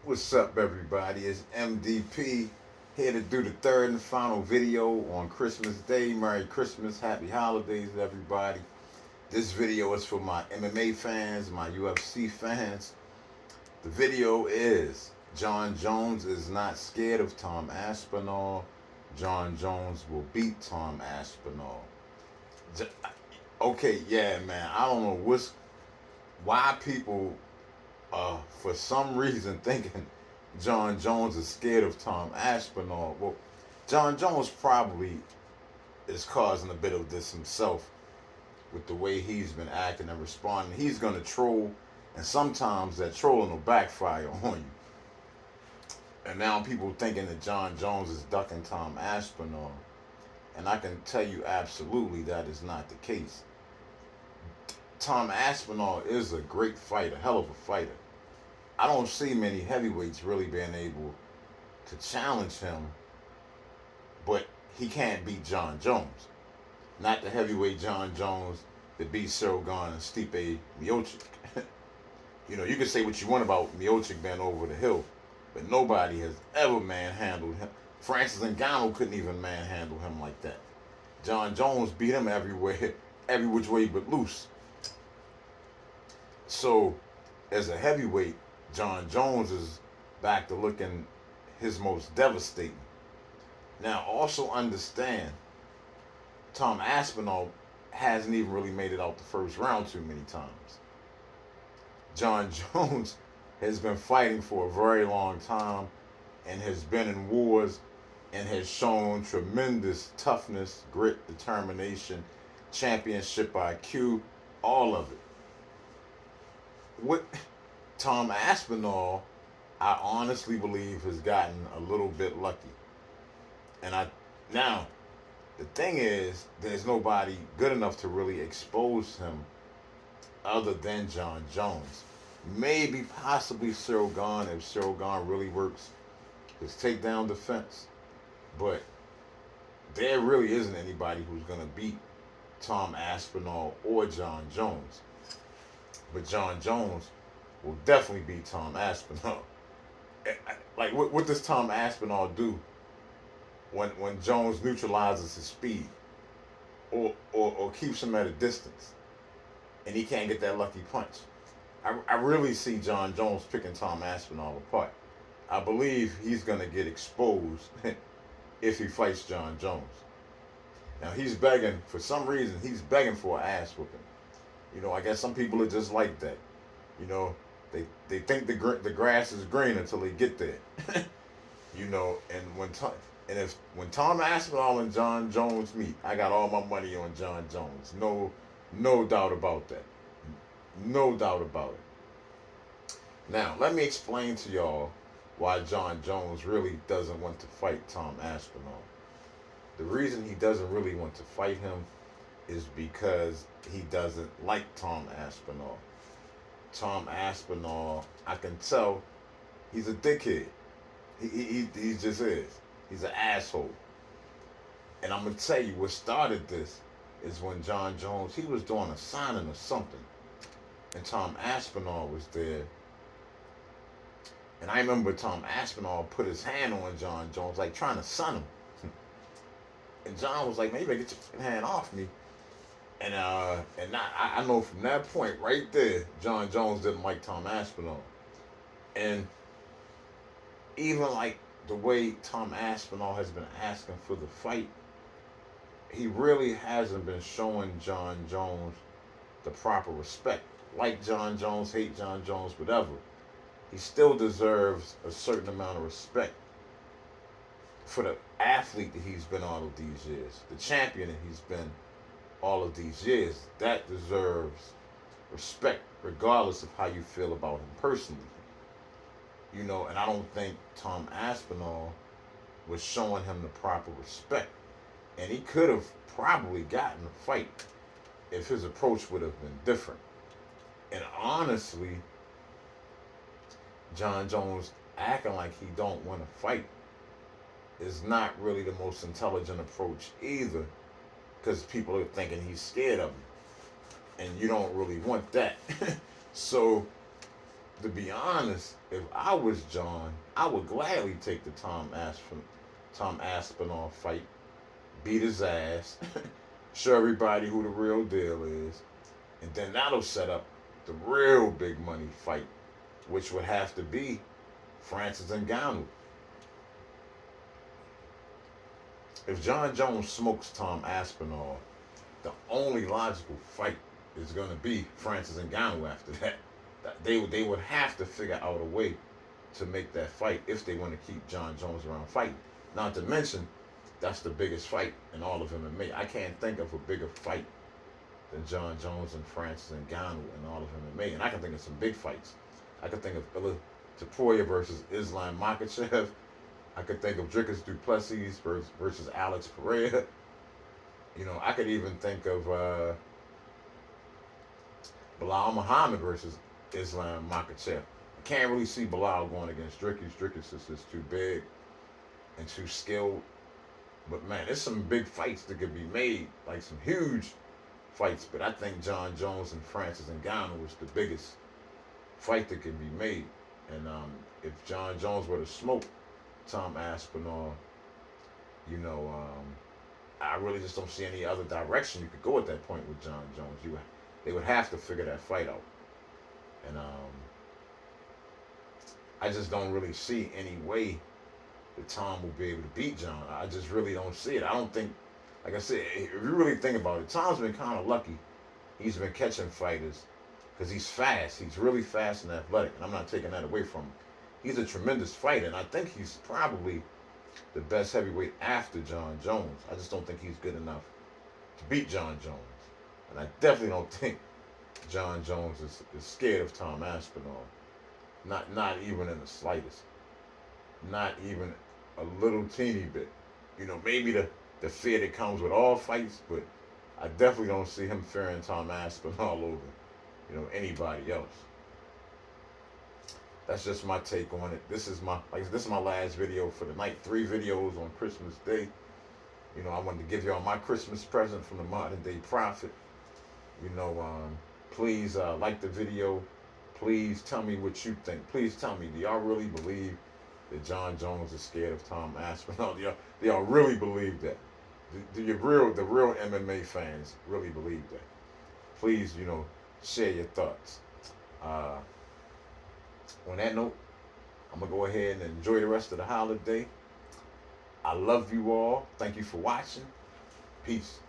What's up, everybody? It's MDP here to do the third and final video on Christmas Day. Merry Christmas, Happy Holidays, everybody. This video is for my MMA fans, my UFC fans. The video is Jon Jones is not scared of Tom Aspinall. Jon Jones will beat Tom Aspinall. Okay, yeah, man. I don't know why people for some reason thinking Jon Jones is scared of Tom Aspinall. Well, Jon Jones probably is causing a bit of this himself with the way he's been acting and responding. He's gonna troll, and sometimes that trolling will backfire on you. And now people thinking that Jon Jones is ducking Tom Aspinall, and I can tell you absolutely that is not the case. Tom Aspinall is a great fighter, hell of a fighter. I don't see many heavyweights really being able to challenge him, but he can't beat Jon Jones. Not the heavyweight Jon Jones that beat Shogun and Stipe Miocic. You can say what you want about Miocic being over the hill, but nobody has ever manhandled him. Francis Ngannou couldn't even manhandle him like that. Jon Jones beat him everywhere, every which way but loose. So, as a heavyweight, Jon Jones is back to looking his most devastating. Now, also understand, Tom Aspinall hasn't even really made it out the first round too many times. Jon Jones has been fighting for a very long time and has been in wars and has shown tremendous toughness, grit, determination, championship IQ, all of it. What Tom Aspinall, I honestly believe, has gotten a little bit lucky. And now the thing is, there's nobody good enough to really expose him other than Jon Jones. Maybe possibly Shogun if Shogun really works his takedown defense. But there really isn't anybody who's gonna beat Tom Aspinall or Jon Jones. But Jon Jones will definitely beat Tom Aspinall. Like, what does Tom Aspinall do when Jones neutralizes his speed or keeps him at a distance and he can't get that lucky punch? I really see Jon Jones picking Tom Aspinall apart. I believe he's going to get exposed if he fights Jon Jones. Now, he's begging, for some reason, he's begging for an ass whooping. I guess some people are just like that. You know, they think the grass is green until they get there. And when Tom Aspinall and Jon Jones meet, I got all my money on Jon Jones. No doubt about that. No doubt about it. Now, let me explain to y'all why Jon Jones really doesn't want to fight Tom Aspinall. The reason he doesn't really want to fight him is because he doesn't like Tom Aspinall. Tom Aspinall, I can tell, he's a dickhead. He just is. He's an asshole. And I'm going to tell you what started this is when Jon Jones, he was doing a signing or something. And Tom Aspinall was there. And I remember Tom Aspinall put his hand on Jon Jones, like trying to sign him. And Jon was like, man, you better get your hand off me. I know from that point right there, Jon Jones didn't like Tom Aspinall. And even like the way Tom Aspinall has been asking for the fight, he really hasn't been showing Jon Jones the proper respect. Like Jon Jones, hate Jon Jones, whatever. He still deserves a certain amount of respect for the athlete that he's been all of these years, the champion that he's been all of these years. That deserves respect regardless of how you feel about him personally. And I don't think Tom Aspinall was showing him the proper respect. And he could have probably gotten a fight if his approach would have been different. And honestly, Jon Jones acting like he don't want to fight is not really the most intelligent approach either, because people are thinking he's scared of him. And you don't really want that. So to be honest, if I was John, I would gladly take the Tom Aspinall fight, beat his ass, show everybody who the real deal is, and then that'll set up the real big money fight, which would have to be Francis Ngannou. If Jon Jones smokes Tom Aspinall, the only logical fight is going to be Francis Ngannou after that. They would have to figure out a way to make that fight if they want to keep Jon Jones around fighting. Not to mention, that's the biggest fight in all of MMA. I can't think of a bigger fight than Jon Jones and Francis Ngannou in all of MMA. And I can think of some big fights. I could think of Illa Taporia versus Islam Makhachev. I could think of Dricus Duplessis versus Alex Pereira. I could even think of Bilal Muhammad versus Islam Makhachev. I can't really see Bilal going against Dricus. Dricus is just too big and too skilled. But man, there's some big fights that could be made, like some huge fights. But I think Jon Jones and Francis Ngannou was the biggest fight that can be made. And if Jon Jones were to smoke Tom Aspinall, I really just don't see any other direction you could go at that point with Jon Jones. They would have to figure that fight out. And I just don't really see any way that Tom will be able to beat Jon. I just really don't see it. I don't think, like I said, if you really think about it, Tom's been kind of lucky. He's been catching fighters because he's fast. He's really fast and athletic, and I'm not taking that away from him. He's a tremendous fighter, and I think he's probably the best heavyweight after Jon Jones. I just don't think he's good enough to beat Jon Jones. And I definitely don't think Jon Jones is scared of Tom Aspinall. Not even in the slightest. Not even a little teeny bit. Maybe the fear that comes with all fights, but I definitely don't see him fearing Tom Aspinall over, anybody else. That's just my take on it. This is my last video for the night. 3 videos on Christmas Day. I wanted to give y'all my Christmas present from the Modern Day Prophet. Please like the video. Please tell me what you think. Please tell me, do y'all really believe that Jon Jones is scared of Tom Aspinall? Do y'all really believe that? Do the real MMA fans really believe that? Please, share your thoughts. On that note, I'm going to go ahead and enjoy the rest of the holiday. I love you all. Thank you for watching. Peace.